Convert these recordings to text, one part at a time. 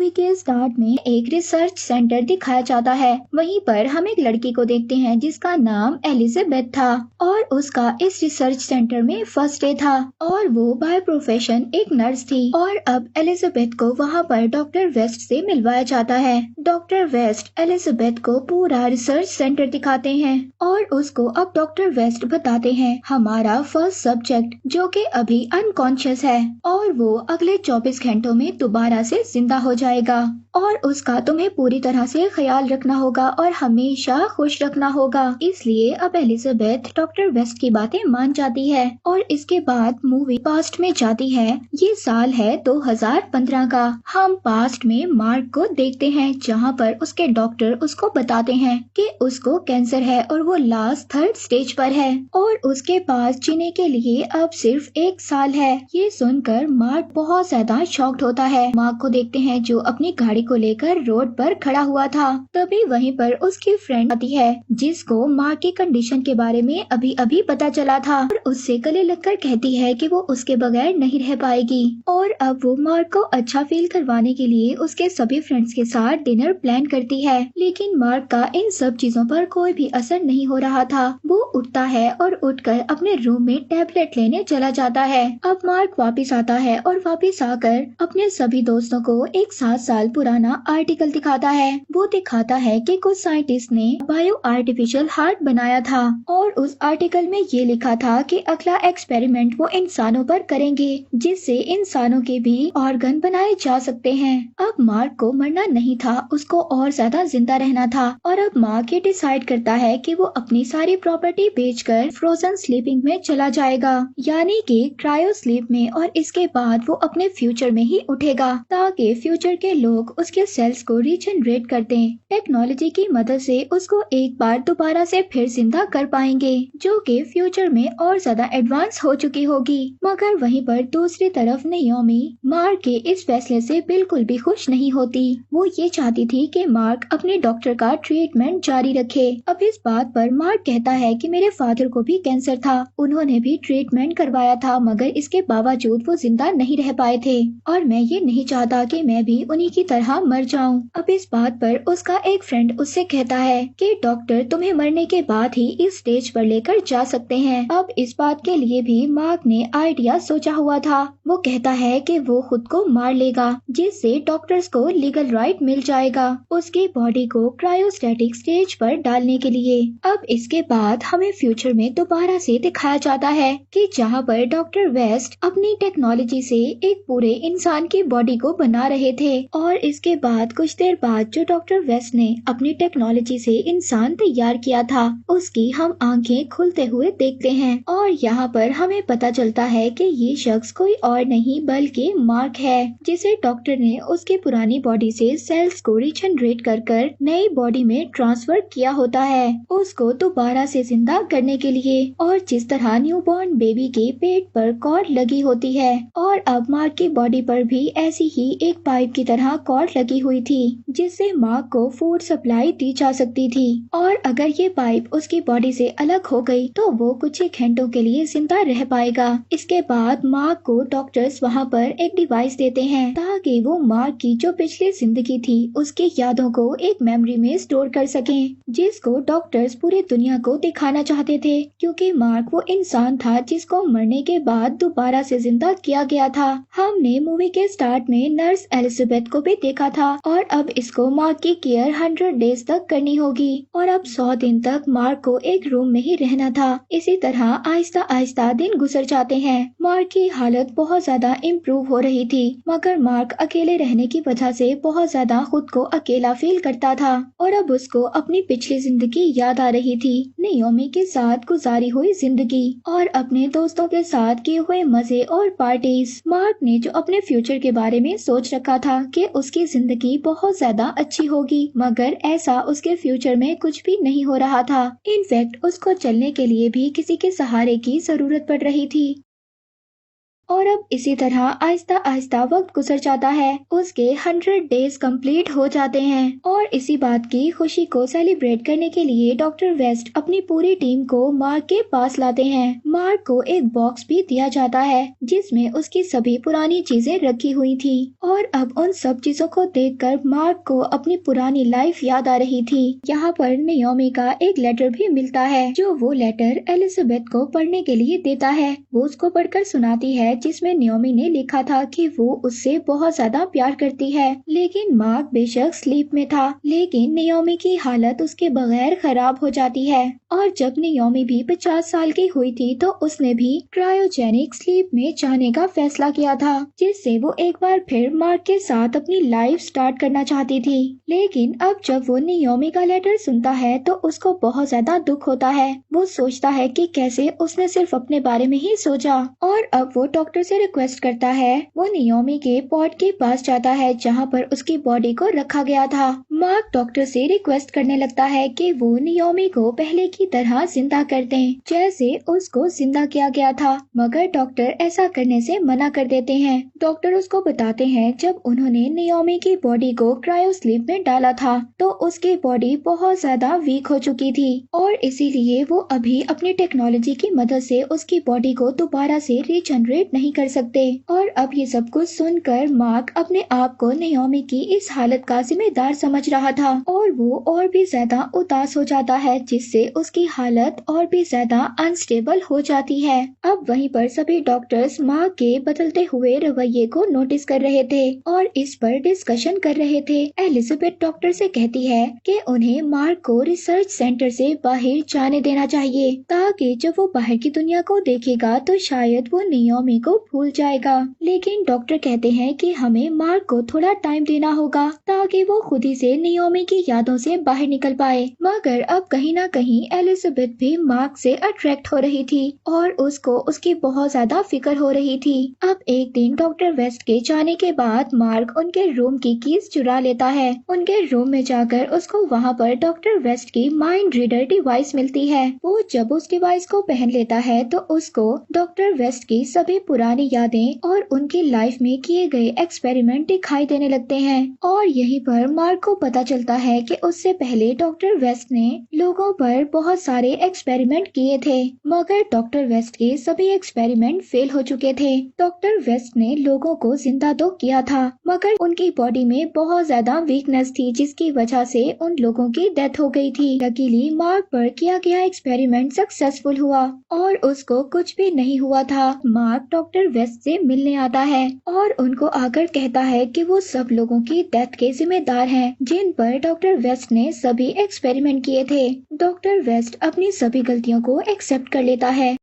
Movie के start में एक रिसर्च सेंटर दिखाया जाता है। वहीं पर हम एक लड़की को देखते हैं जिसका नाम एलिजाबेथ था और उसका इस रिसर्च सेंटर में फर्स्ट डे था और वो बाय प्रोफेशन एक नर्स थी। और अब एलिजाबेथ को वहाँ पर डॉक्टर वेस्ट से मिलवाया जाता है। डॉक्टर वेस्ट एलिजाबेथ को पूरा रिसर्च सेंटर दिखाते हैं और उसको अब डॉक्टर वेस्ट बताते हैं हमारा फर्स्ट सब्जेक्ट जो कि अभी अनकॉन्शियस है और वो अगले 24 घंटों में दोबारा से जिंदा हो जाएगा और उसका तुम्हें पूरी तरह से ख्याल रखना होगा और हमेशा खुश रखना होगा। इसलिए अब एलिजाबेथ डॉक्टर वेस्ट की बातें मान जाती है और इसके बाद मूवी पास्ट में जाती है। ये साल है 2015 का। हम पास्ट में मार्क को देखते हैं जहाँ पर उसके डॉक्टर उसको बताते हैं कि उसको कैंसर है और वो लास्ट 3rd स्टेज पर है और उसके पास जीने के लिए अब सिर्फ 1 साल है। ये सुनकर मार्क बहुत ज्यादा शॉक्ड होता है। मार्क को देखते हैं जो अपनी गाड़ी को लेकर रोड पर खड़ा हुआ था। तभी वहीं पर उसकी फ्रेंड आती है जिसको मार्क की कंडीशन के बारे में अभी अभी पता चला था और उससे गले लगकर कहती है कि वो उसके बगैर नहीं रह पाएगी। और अब वो मार्क को अच्छा फील करवाने के लिए उसके सभी फ्रेंड्स के साथ डिनर प्लान करती है। लेकिन मार्क का इन सब चीजों पर कोई भी असर नहीं हो रहा था। वो उठता है और उठकर अपने रूम में टैबलेट लेने चला जाता है। अब मार्क वापिस आता है और वापिस आकर अपने सभी दोस्तों को एक 7 साल पुराना आर्टिकल दिखाता है। वो दिखाता है कि कुछ साइंटिस्ट ने बायो आर्टिफिशियल हार्ट बनाया था और उस आर्टिकल में ये लिखा था कि अगला एक्सपेरिमेंट वो इंसानों पर करेंगे जिससे इंसानों के भी ऑर्गन बनाए जा सकते हैं। अब मार्क को मरना नहीं था, उसको और ज्यादा जिंदा रहना था और अब मार्क ये डिसाइड करता है कि वो अपनी सारी प्रॉपर्टी बेचकर फ्रोजन स्लीपिंग में चला जाएगा यानी कि क्रायो स्लीप में और इसके बाद वो अपने फ्यूचर में ही उठेगा ताकि फ्यूचर के लोग उसके सेल्स को रीजनरेट कर दें। टेक्नोलॉजी की मदद से उसको एक बार दोबारा से फिर जिंदा कर पाएंगे जो कि फ्यूचर में और ज्यादा एडवांस हो चुकी होगी। मगर वहीं पर दूसरी तरफ नाओमी मार्क के इस फैसले से बिल्कुल भी खुश नहीं होती। वो ये चाहती थी कि मार्क अपने डॉक्टर का ट्रीटमेंट जारी रखे। अब इस बात पर मार्क कहता है कि मेरे फादर को भी कैंसर था, उन्होंने भी ट्रीटमेंट करवाया था मगर इसके बावजूद वो जिंदा नहीं रह पाए थे और मैं ये नहीं चाहता कि मैं भी उन्हीं की तरह मर जाऊं। अब इस बात पर उसका एक फ्रेंड उससे कहता है कि डॉक्टर तुम्हें मरने के बाद ही इस स्टेज पर लेकर जा सकते हैं। अब इस बात के लिए भी मार्क ने आइडिया सोचा हुआ था। वो कहता है कि वो खुद को मार लेगा जिससे डॉक्टर्स को लीगल राइट मिल जाएगा उसकी बॉडी को क्रायोस्टेटिक स्टेज पर डालने के लिए। अब इसके बाद हमें फ्यूचर में दोबारा से दिखाया जाता है कि जहाँ पर डॉक्टर वेस्ट अपनी टेक्नोलॉजी से एक पूरे इंसान की बॉडी को बना रहे थे और इसके बाद कुछ देर बाद जो डॉक्टर वेस्ट ने अपनी टेक्नोलॉजी से इंसान तैयार किया था उसकी हम आंखें खुलते हुए देखते हैं और यहाँ पर हमें पता चलता है कि ये शख्स कोई और नहीं बल्कि मार्क है जिसे डॉक्टर ने उसकी पुरानी बॉडी से सेल्स को रीजनरेट कर नई बॉडी में ट्रांसफर किया होता है उसको दोबारा से जिंदा करने के लिए। और जिस तरह न्यूबॉर्न बेबी के पेट पर कॉर्ड लगी होती है और अब मार्क की बॉडी पर भी ऐसी ही एक पाइप की तरह कॉर्ड लगी हुई थी जिससे मार्क को फूड सप्लाई दी जा सकती थी और अगर ये पाइप उसकी बॉडी से अलग हो गई तो वो कुछ ही घंटों के लिए जिंदा रह पाएगा। इसके बाद मार्क को डॉक्टर्स वहाँ पर एक डिवाइस देते हैं ताकि वो मार्क की जो पिछली जिंदगी थी उसकी यादों को एक मेमोरी में स्टोर कर सकें जिसको डॉक्टर्स पूरी दुनिया को दिखाना चाहते थे क्योंकि मार्क वो इंसान था जिसको मरने के बाद दोबारा से जिंदा किया गया था। हमने मूवी के स्टार्ट में नर्स एलिजाबेथ को भी देखा था और अब इसको मार्क की केयर 100 डेज तक करनी होगी और अब 100 दिन तक मार्क को एक रूम में ही रहना था। इसी तरह आहिस्ता आहिस्ता दिन गुजर जाते हैं। मार्क की हालत बहुत ज्यादा इम्प्रूव हो रही थी मगर मार्क अकेले रहने की वजह से बहुत ज्यादा खुद को अकेला फील करता था और अब उसको अपनी पिछली जिंदगी याद आ रही थी, नाओमी के साथ गुजारी हुई जिंदगी और अपने दोस्तों के साथ किए हुए मजे और पार्टीज। मार्क ने जो अपने फ्यूचर के बारे में सोच रखा था कि उसकी जिंदगी बहुत ज्यादा अच्छी होगी मगर ऐसा उसके फ्यूचर में कुछ भी नहीं हो रहा था। इनफैक्ट उसको चलने के लिए भी किसी के सहारे की जरूरत पड़ रही थी। और अब इसी तरह आहिस्ता आहिस्ता वक्त गुजर जाता है। उसके 100 डेज कंप्लीट हो जाते हैं और इसी बात की खुशी को सेलिब्रेट करने के लिए डॉक्टर वेस्ट अपनी पूरी टीम को मार्क के पास लाते हैं। मार्क को एक बॉक्स भी दिया जाता है जिसमें उसकी सभी पुरानी चीजें रखी हुई थी और अब उन सब चीजों को देखकर मार्क को अपनी पुरानी लाइफ याद आ रही थी। यहाँ पर नियोमी का एक लेटर भी मिलता है जो वो लेटर एलिजाबेथ को पढ़ने के लिए देता है। वो उसको पढ़कर सुनाती है जिसमें नियोमी ने लिखा था कि वो उससे बहुत ज्यादा प्यार करती है, लेकिन मार्क बेशक स्लीप में था, लेकिन नियोमी की हालत उसके बगैर खराब हो जाती है। और जब नियोमी भी 50 साल की हुई थी तो उसने भी क्रायोजेनिक स्लीप में जाने का फैसला किया था, जिससे वो एक बार फिर मार्क के साथ अपनी लाइफ स्टार्ट करना चाहती थी। लेकिन अब जब वो नियोमी का लेटर सुनता है तो उसको बहुत ज्यादा दुख होता है। वो सोचता है कि कैसे उसने सिर्फ अपने बारे में ही सोचा और अब वो डॉक्टर से रिक्वेस्ट करता है। वो नियोमी के पॉट के पास जाता है जहाँ पर उसकी बॉडी को रखा गया था। मार्क डॉक्टर से रिक्वेस्ट करने लगता है कि वो नियोमी को पहले की तरह जिंदा कर दें जैसे उसको जिंदा किया गया था, मगर डॉक्टर ऐसा करने से मना कर देते हैं। डॉक्टर उसको बताते हैं जब उन्होंने नियोमी की बॉडी को क्रायो स्लीप में डाला था तो उसकी बॉडी बहुत ज्यादा वीक हो चुकी थी और इसीलिए वो अभी अपनी टेक्नोलॉजी की मदद से उसकी बॉडी को दोबारा से रीजनरेट नहीं कर सकते। और अब ये सब कुछ सुनकर मार्क अपने आप को नियोमी की इस हालत का जिम्मेदार समझ रहा था और वो और भी ज्यादा उदास हो जाता है, जिससे उसकी हालत और भी ज्यादा अनस्टेबल हो जाती है। अब वहीं पर सभी डॉक्टर्स मार्क के बदलते हुए रवैये को नोटिस कर रहे थे और इस पर डिस्कशन कर रहे थे। एलिजाबेथ डॉक्टर से कहती है कि उन्हें मार्क को रिसर्च सेंटर से बाहर जाने देना चाहिए ताकि जब वो बाहर की दुनिया को देखेगा तो शायद वो नियोमी को भूल जाएगा। लेकिन डॉक्टर कहते हैं कि हमें मार्क को थोड़ा टाइम देना होगा ताकि वो खुद ही से नियोमी की यादों से बाहर निकल पाए। मगर अब कहीं ना कहीं एलिजाबेथ भी मार्क से अट्रैक्ट हो रही थी और उसको उसकी बहुत ज्यादा फिक्र हो रही थी। अब एक दिन डॉक्टर वेस्ट के जाने के बाद मार्क उनके रूम की कीज चुरा लेता है। उनके रूम में जाकर उसको वहाँ पर डॉक्टर वेस्ट की माइंड रीडर डिवाइस मिलती है। वो जब उस डिवाइस को पहन लेता है तो उसको डॉक्टर वेस्ट की सभी पुरानी यादें और उनकी लाइफ में किए गए एक्सपेरिमेंट दिखाई देने लगते हैं और यहीं पर मार्क को पता चलता है कि उससे पहले डॉक्टर वेस्ट ने लोगों पर बहुत सारे एक्सपेरिमेंट किए थे, मगर डॉक्टर वेस्ट के सभी एक्सपेरिमेंट फेल हो चुके थे। डॉक्टर वेस्ट ने लोगों को जिंदा तो किया था मगर उनकी बॉडी में बहुत ज्यादा वीकनेस थी जिसकी वजह से उन लोगों की डेथ हो गई थी। लकीली मार्क पर किया गया एक्सपेरिमेंट सक्सेसफुल हुआ और उसको कुछ भी नहीं हुआ था। मार्क डॉक्टर वेस्ट से मिलने आता है और उनको आकर कहता है कि वो सब लोगों की डेथ के जिम्मेदार हैं जिन पर डॉक्टर वेस्ट ने सभी एक्सपेरिमेंट किए थे। डॉक्टर वेस्ट अपनी सभी गलतियों को एक्सेप्ट कर लेता है।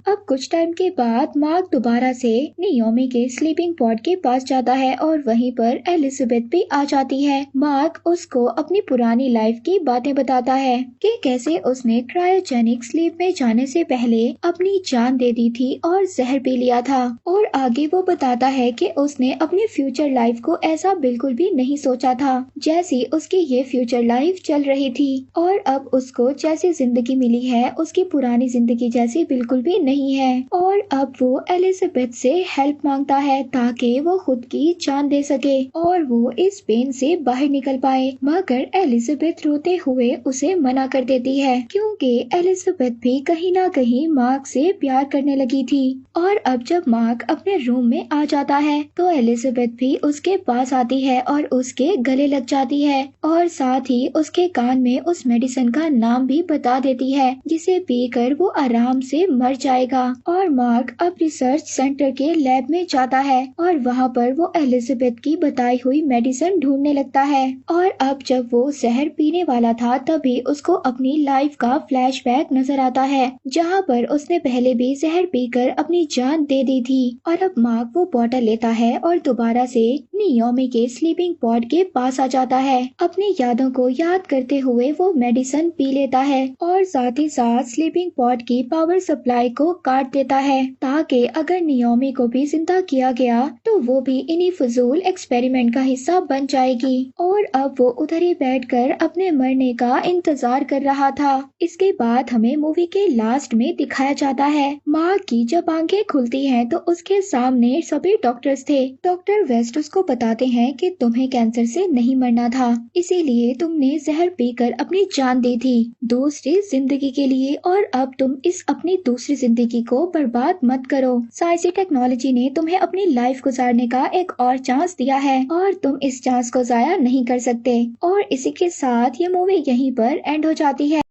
अब कुछ टाइम के बाद मार्क दोबारा से नियोमी के स्लीपिंग पॉड के पास जाता है और वहीं पर एलिजाबेथ भी आ जाती है। मार्क उसको अपनी पुरानी लाइफ की बातें बताता है कि कैसे उसने क्रायोजेनिक स्लीप में जाने से पहले अपनी जान दे दी थी और जहर पी लिया था और आगे वो बताता है कि उसने अपनी फ्यूचर लाइफ को ऐसा बिल्कुल भी नहीं सोचा था जैसी उसकी ये फ्यूचर लाइफ चल रही थी और अब उसको जैसी जिंदगी मिली है उसकी पुरानी जिंदगी जैसी बिल्कुल भी नहीं है और अब वो एलिजाबेथ से हेल्प मांगता है ताकि वो खुद की जान दे सके और वो इस पेन से बाहर निकल पाए। मगर एलिजाबेथ रोते हुए उसे मना कर देती है क्योंकि एलिजाबेथ भी कहीं ना कहीं मार्क से प्यार करने लगी थी। और अब जब मार्क अपने रूम में आ जाता है तो एलिजाबेथ भी उसके पास आती है और उसके गले लग जाती है और साथ ही उसके कान में उस मेडिसिन का नाम भी बता देती है जिसे पीकर वो आराम से मर जाएगा। और मार्क अब रिसर्च सेंटर के लैब में जाता है और वहाँ पर वो एलिजाबेथ की बताई हुई मेडिसिन ढूंढने लगता है और अब जब वो जहर पीने वाला था तभी उसको अपनी लाइफ का फ्लैशबैक नजर आता है जहाँ पर उसने पहले भी जहर पीकर अपनी जान दे दी थी। और अब मार्क वो बॉटल लेता है और दोबारा से नियोमी के स्लीपिंग पॉड के पास आ जाता है। अपनी यादों को याद करते हुए वो मेडिसिन पी लेता है और साथ ही साथ स्लीपिंग पॉड की पावर सप्लाई को काट देता है ताकि अगर नियोमी को भी जिंदा किया गया तो वो भी इन्हीं फजूल एक्सपेरिमेंट का हिस्सा बन जाएगी। और अब वो उधर ही बैठकर अपने मरने का इंतजार कर रहा था। इसके बाद हमें मूवी के लास्ट में दिखाया जाता है माँ की जब आंखें खुलती हैं तो उसके सामने सभी डॉक्टर्स थे। डॉक्टर वेस्ट उसको बताते हैं कि तुम्हें कैंसर से नहीं मरना था, इसीलिए तुमने जहर पीकर अपनी जान दी थी दूसरी जिंदगी के लिए, और अब तुम इस अपनी दूसरी जिंदगी को बर्बाद मत करो। साइंस टेक्नोलॉजी ने तुम्हें अपनी लाइफ गुजारने का एक और चांस दिया है और तुम इस चांस को जाया नहीं कर सकते। और इसी के साथ ये मूवी यहीं पर एंड हो जाती है।